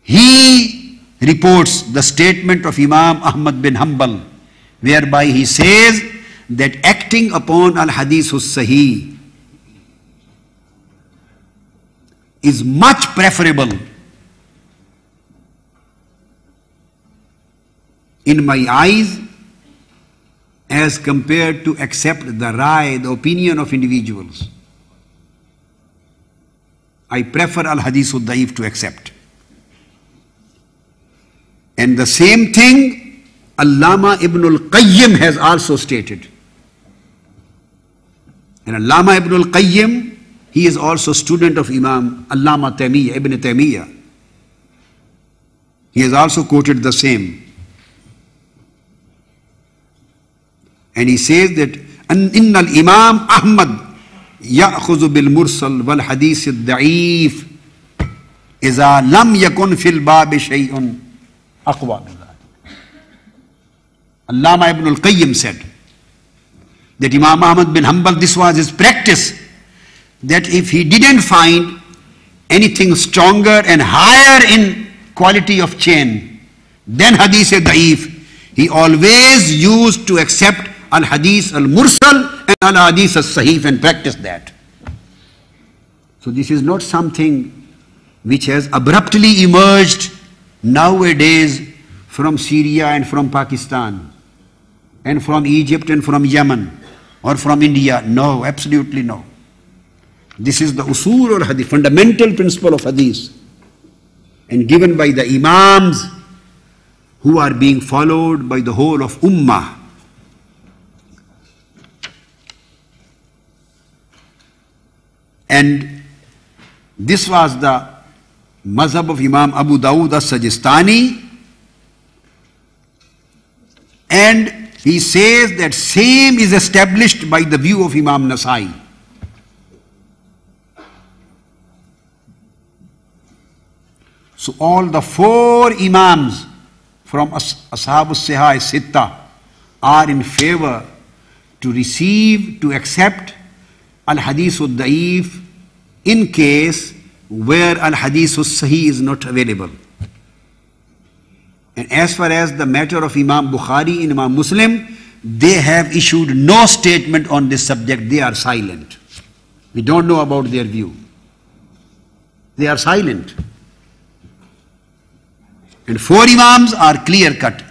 he reports the statement of Imam Ahmad bin Hanbal, whereby he says that acting upon al-hadith sahih is much preferable in my eyes as compared to accept the rai, the opinion of individuals. I prefer al-hadith al-da'if to accept. And the same thing Allama ibn al-Qayyim has also stated. And Allama ibn al-Qayyim, he is also student of Imam Allama Taymiyyah, Ibn Taymiyyah. He has also quoted the same. And he says that إن الإمام أحمد يأخذ بالمرسل والحديث الضعيف إذا لم يكن في الباب شيء أقوى من ذلك. Allama ibn al-Qayyim said that Imam Ahmad bin Hanbal, this was his practice, that if he didn't find anything stronger and higher in quality of chain than hadith da'if, he always used to accept al-hadith al-mursal and al-hadith al-sahih and practice that. So this is not something which has abruptly emerged nowadays from Syria and from Pakistan and from Egypt and from Yemen or from India. No, absolutely no. This is the usul or hadith, fundamental principle of hadith, and given by the imams who are being followed by the whole of ummah. And This was the mazhab of Imam Abu Dawud as-Sajistani, and he says that same is established by the view of Imam Nasai. So all the four Imams from Ashab al-Sihah Sitta are in favor to receive, to accept al-Hadith al-Da'if in case where al-Hadith al-Sahih is not available. And as far as the matter of Imam Bukhari and Imam Muslim, they have issued no statement on this subject. They are silent. We don't know about their view. They are silent. And four Imams are clear-cut,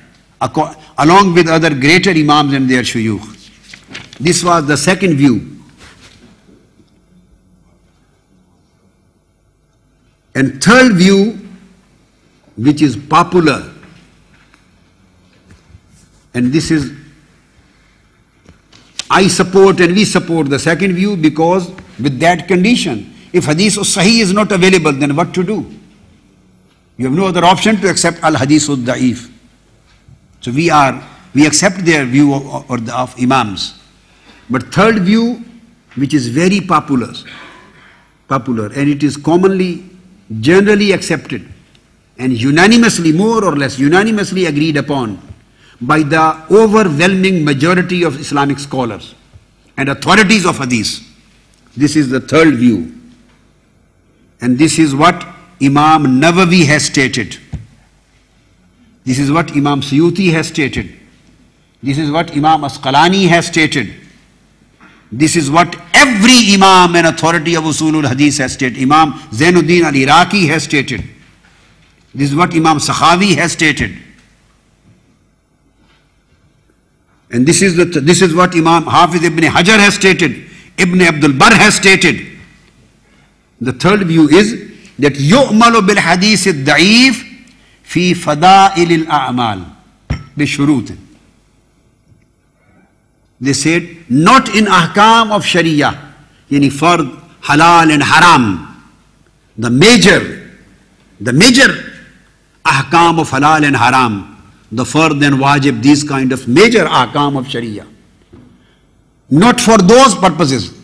along with other greater Imams and their shuyukh. This was the second view. And third view, which is popular, and this is, I support and we support the second view, because with that condition, if Hadith al-Sahih is not available, then what to do? You have no other option to accept al-Hadith al-Da'if. So we accept their view of Imams. But third view, which is very popular, and it is generally accepted, and unanimously, more or less unanimously agreed upon by the overwhelming majority of Islamic scholars and authorities of Hadith. This is the third view. And this is what Imam Nawawi has stated. This is what Imam Suyuti has stated. This is what Imam Asqalani has stated. This is what every Imam and authority of Usulul Hadith has stated. Imam Zainuddin al-Iraqi has stated. This is what Imam Sakhawi has stated. And this is what Imam Hafiz ibn Hajar has stated. Ibn Abdul Barr has stated. The third view is that yu'malu bil hadith al-da'if fi fada'il al-a'mal bi shurut. They said, not in ahkam of sharia, yani fard, halal and haram. The major ahkam of halal and haram, the fard and wajib, these kind of major ahkam of sharia. Not for those purposes,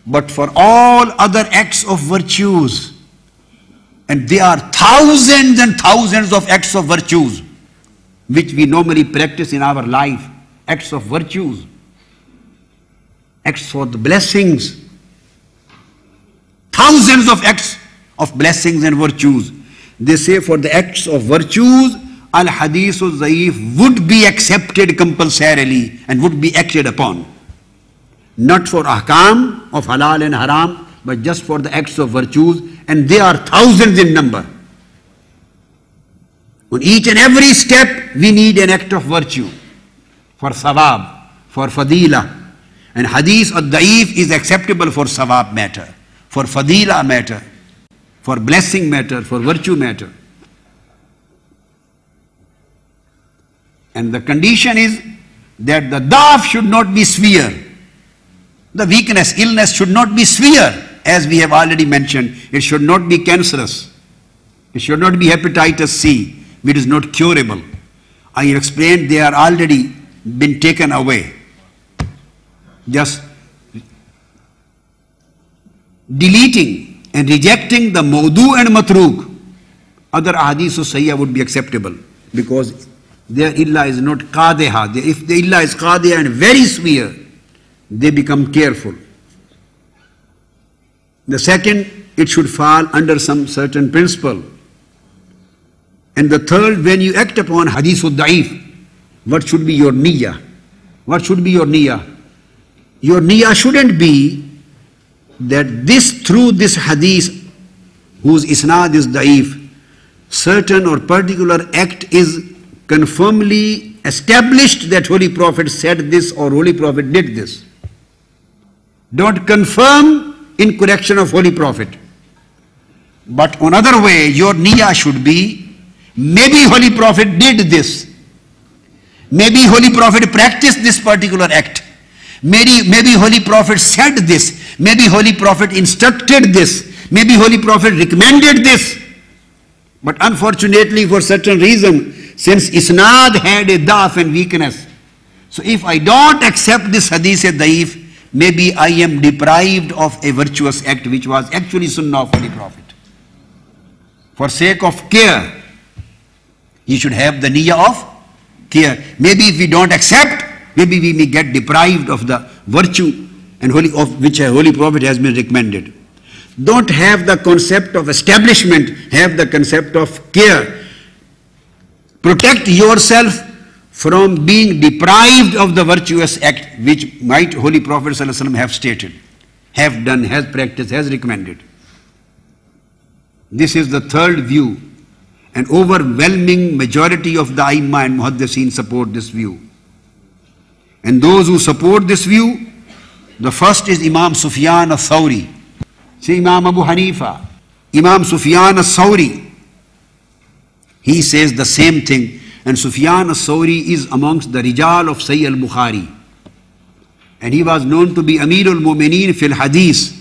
but for all other acts of virtues. And there are thousands and thousands of acts of virtues which we normally practice in our life. Acts of virtues, acts for the blessings, thousands of acts of blessings and virtues. They say for the acts of virtues, al-Hadith al-Da'if would be accepted compulsorily and would be acted upon. Not for ahkam of halal and haram, but just for the acts of virtues, and they are thousands in number. On each and every step, we need an act of virtue. For sawab, for fadila. And Hadith al-Da'if is acceptable for sawab matter, for fadila matter, for blessing matter, for virtue matter. And the condition is that the da'af should not be severe. The weakness, illness should not be severe, as we have already mentioned. It should not be cancerous. It should not be hepatitis C, which is not curable. I explained they are already been taken away. Just deleting and rejecting the mawdu and matruk, other ahadith of sayyah would be acceptable, because their illah is not qadeha. If the illah is qadeha and very severe, they become careful. The second, it should fall under some certain principle. And the third, when you act upon hadith al-da'if, what should be your niyyah? What should be your niyyah? Your niyyah shouldn't be that through this hadith, whose isnad is da'if, certain or particular act is confirmly established that Holy Prophet said this or Holy Prophet did this. Don't confirm in correction of Holy Prophet. But another way, your niyyah should be, maybe Holy Prophet did this. Maybe Holy Prophet practiced this particular act. Maybe Holy Prophet said this. Maybe Holy Prophet instructed this. Maybe Holy Prophet recommended this, but unfortunately for certain reason, since isnad had a da'af and weakness, so if I don't accept this hadith da'if, maybe I am deprived of a virtuous act which was actually sunnah of Holy Prophet. For sake of care, you should have the niyyah of care. Maybe if we don't accept, maybe we may get deprived of the virtue and of which a Holy Prophet has been recommended. Don't have the concept of establishment, have the concept of care. Protect yourself from being deprived of the virtuous act which might Holy Prophet ﷺ have stated, have done, has practiced, has recommended. This is the third view. An overwhelming majority of the Aimma and Muhaddithin support this view. And those who support this view, the first is Imam Sufyan al-Thawri. See Imam Abu Hanifa, Imam Sufyan al-Thawri, he says the same thing. And Sufyan al-Thawri is amongst the Rijal of Sahih al-Bukhari. And he was known to be Amirul Mu'mineen fil Hadith,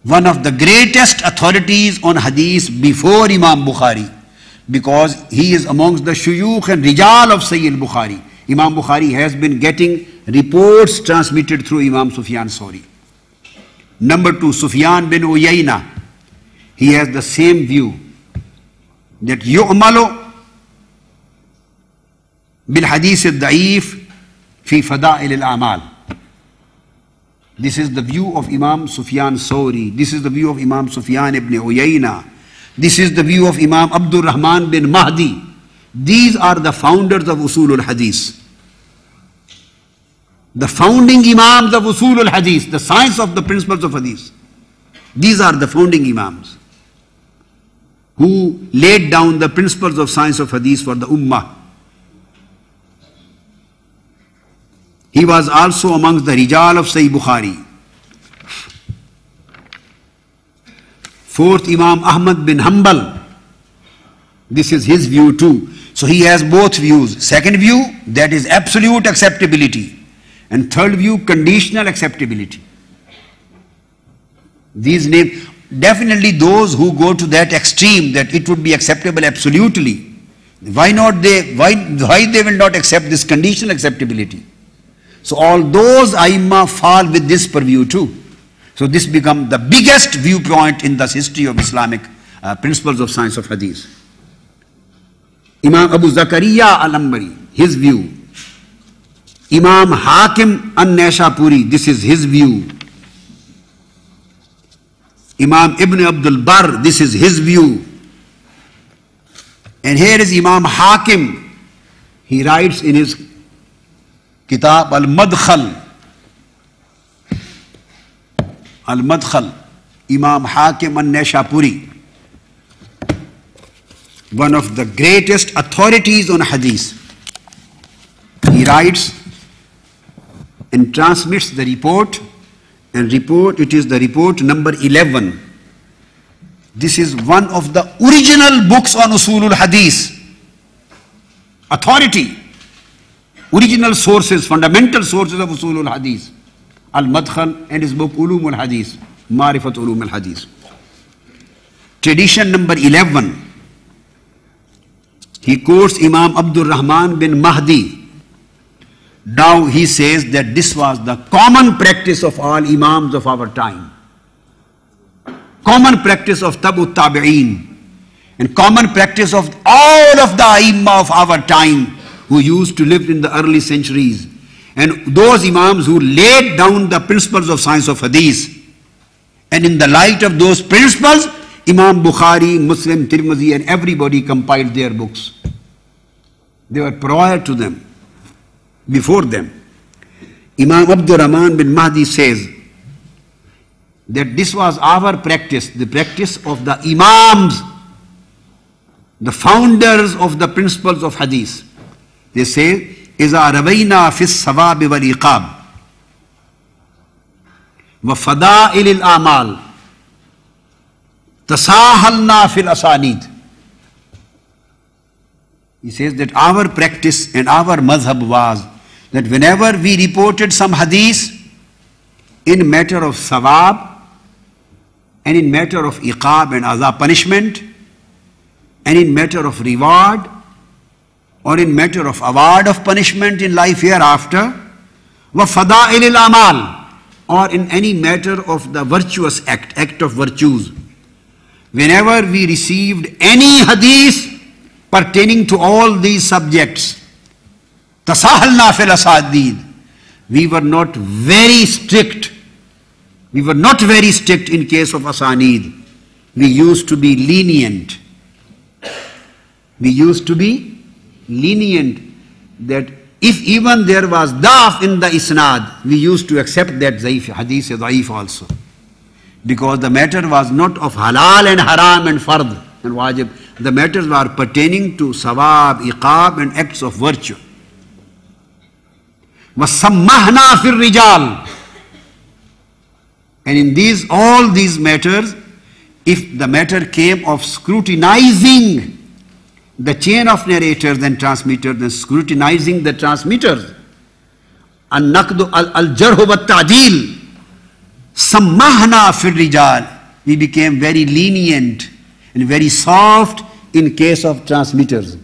one of the greatest authorities on Hadith before Imam Bukhari, because he is amongst the Shuyukh and Rijal of Sahih al-Bukhari. Imam Bukhari has been getting reports transmitted through Imam Sufyan al-Thawri. Number two, Sufyan bin Uyayna, he has the same view that yu'malu bil hadith al-da'if fi fada'il al-a'mal. This is the view of Imam Sufyan al-Thawri. This is the view of Imam Sufyan ibn Uyayna. This is the view of Imam Abdul Rahman bin Mahdi. These are the founders of Usul al-Hadith. The founding Imams of Usul al-Hadith, the science of the principles of Hadith. These are the founding Imams who laid down the principles of science of Hadith for the Ummah. He was also amongst the Rijal of Sahih Bukhari. Fourth, Imam Ahmad bin Hanbal. This is his view too. So he has both views. Second view, that is absolute acceptability. And third view, conditional acceptability. These names, definitely those who go to that extreme that it would be acceptable absolutely. Why they will not accept this conditional acceptability? So all those Aimma fall with this purview too. So this becomes the biggest viewpoint in the history of Islamic principles of science of Hadith. Imam Abu Zakaria al-Ambari, his view. Imam Hakim an-Naishapuri, this is his view. Imam Ibn Abdul Barr, this is his view. And here is Imam Hakim. He writes in his Kitab al-Madkhal. Al-Madkhal, Imam Hakim an-Naishapuri, one of the greatest authorities on Hadith. He writes and transmits the report, it is the report number 11. This is one of the original books on Usulul Hadith. Authority, original sources, fundamental sources of Usulul Hadith. Al-Madkhal and his book Ulum al-Hadith, Ma'rifat Ulum al-Hadith. Tradition number 11. He quotes Imam Abdul Rahman bin Mahdi. Now he says that this was the common practice of all Imams of our time. Common practice of Tabu Tabi'een. And common practice of all of the Aimma of our time who used to live in the early centuries. And those Imams who laid down the principles of science of Hadith. And in the light of those principles, Imam Bukhari, Muslim, Tirmidhi and everybody compiled their books. They were prior to them, before them. Imam Abdul Rahman bin Mahdi says that this was our practice, the practice of the Imams, the founders of the principles of Hadith. They say, إِذَا رَوَيْنَا فِي الصَّوَابِ وَالْإِقَابِ وَفَضَائِلِ الْآمَالِ تَسَاهَلْنَا فِي الْأَسَانِيدِ. He says that our practice and our madhab was that whenever we reported some hadith in matter of sawab and in matter of iqab and azab punishment, and in matter of reward, or in matter of award of punishment in life hereafter, wa fada'il al-amal, or in any matter of the virtuous act of virtues. Whenever we received any hadith pertaining to all these subjects, tasahalna fil asadid, we were not very strict. We were not very strict in case of asanid. We used to be lenient. We used to be lenient that if even there was da'af in the isnad, we used to accept that hadith is da'if also. Because the matter was not of halal and haram and fard and wajib. The matters were pertaining to sawab, iqab and acts of virtue. وَسَمَّحْنَا فِي الرِّجَالِ, and in all these matters, if the matter came of scrutinizing the chain of narrators and transmitters and scrutinizing the transmitters, al-naqdu al-jarh wa ta'dil, sammahna fil rijal, we became very lenient and very soft in case of transmitters.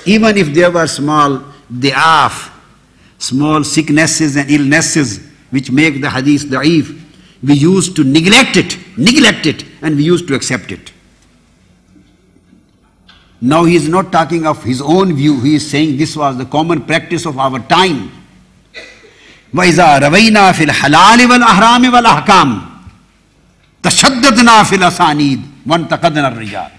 Even if there were small di'af, small sicknesses and illnesses which make the hadith da'if, we used to neglect it, and we used to accept it. Now he is not talking of his own view, he is saying this was the common practice of our time. وَإِذَا رَوَيْنَا فِي الْحَلَالِ وَالْأَحْرَامِ وَالْأَحْكَامِ تَشَدَّدْنَا فِي الْأَسَانِيدِ وَانْتَقَدْنَا الرِّجَالِ.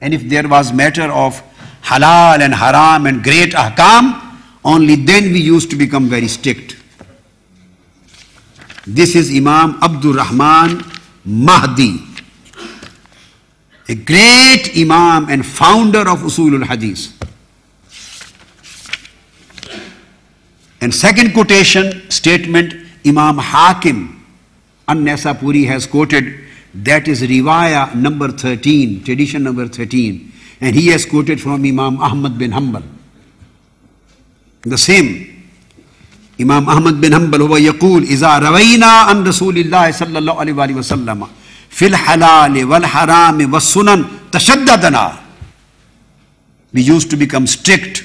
And if there was matter of halal and haram and great ahkam, only then we used to become very strict. This is Imam Abdur Rahman Mahdi, a great Imam and founder of Usulul Hadith. And second quotation statement, Imam Hakim An-Naisapuri has quoted, that is Riwaya number 13, tradition number 13. And he has quoted from Imam Ahmad bin Hanbal. The same. Imam Ahmad bin Hanbal huwa yaqul iza rawayna an Rasulillah sallallahu alayhi wa sallam fil halal wal haram was sunan tashaddadna. We used to become strict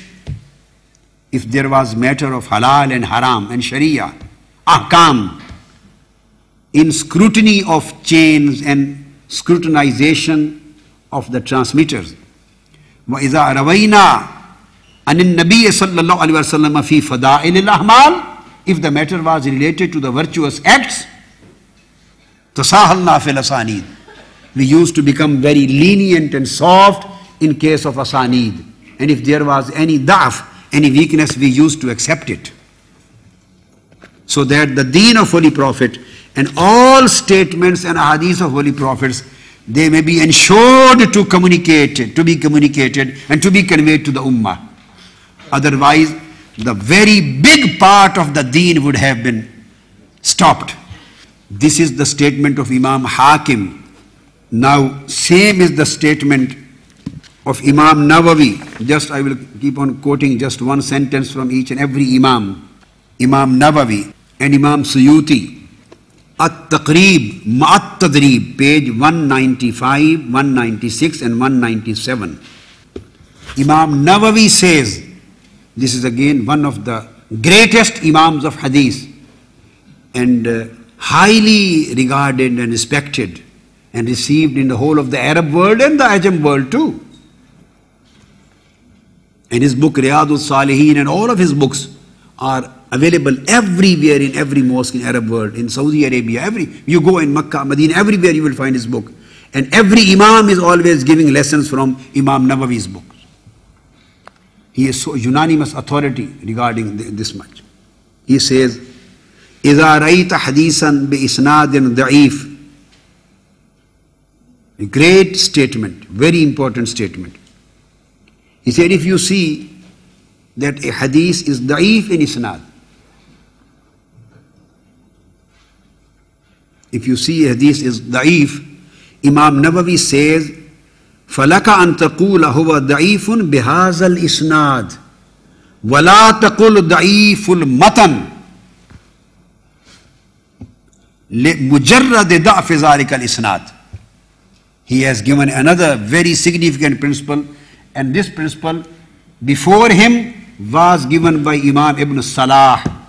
if there was matter of halal and haram and sharia, ahkam, in scrutiny of chains and scrutinization of the transmitters. Wa iza rawayna an Nabi sallallahu alayhi wa sallam fi fada'il al-ahmal, if the matter was related to the virtuous acts, tasahalna fil asanid, we used to become very lenient and soft in case of asanid. And if there was any da'af, any weakness, we used to accept it. So that the deen of Holy Prophet and all statements and hadiths of Holy Prophets, they may be ensured to communicate, to be communicated and to be conveyed to the ummah. Otherwise, the very big part of the deen would have been stopped. This is the statement of Imam Hakim. Now, same is the statement of Imam Nawawi. Just I will keep on quoting just one sentence from each and every Imam. Imam Nawawi and Imam Suyuti. At-Taqrib Ma'at-Tadrib, page 195, 196 and 197. Imam Nawawi says, this is again one of the greatest Imams of Hadith and highly regarded and respected and received in the whole of the Arab world and the Ajam world too. And his book Riyadul Salihin and all of his books are available everywhere in every mosque in Arab world, in Saudi Arabia, you go in Makkah, Medina, everywhere you will find his book. And every Imam is always giving lessons from Imam Nawawi's book. He is so unanimous authority regarding this much. He says, إِذَا رَأَيْتَ حَدِيثًا بِإِسْنَادٍ ضَعِيفٍ. A great statement, very important statement. He said, if you see that a hadith is da'if in isnad, if you see a hadith is da'if, Imam Nawawi says, فَلَكَ أَن تَقُولَ هُوَ ضَعِيفٌ بِهَذَا الْإِسْنَادِ وَلَا تَقُلْ ضَعِيفُ الْمَتَنِ. لمجرد ضعف ذلك الإسناد. He has given another very significant principle, and this principle before him was given by Imam Ibn Salah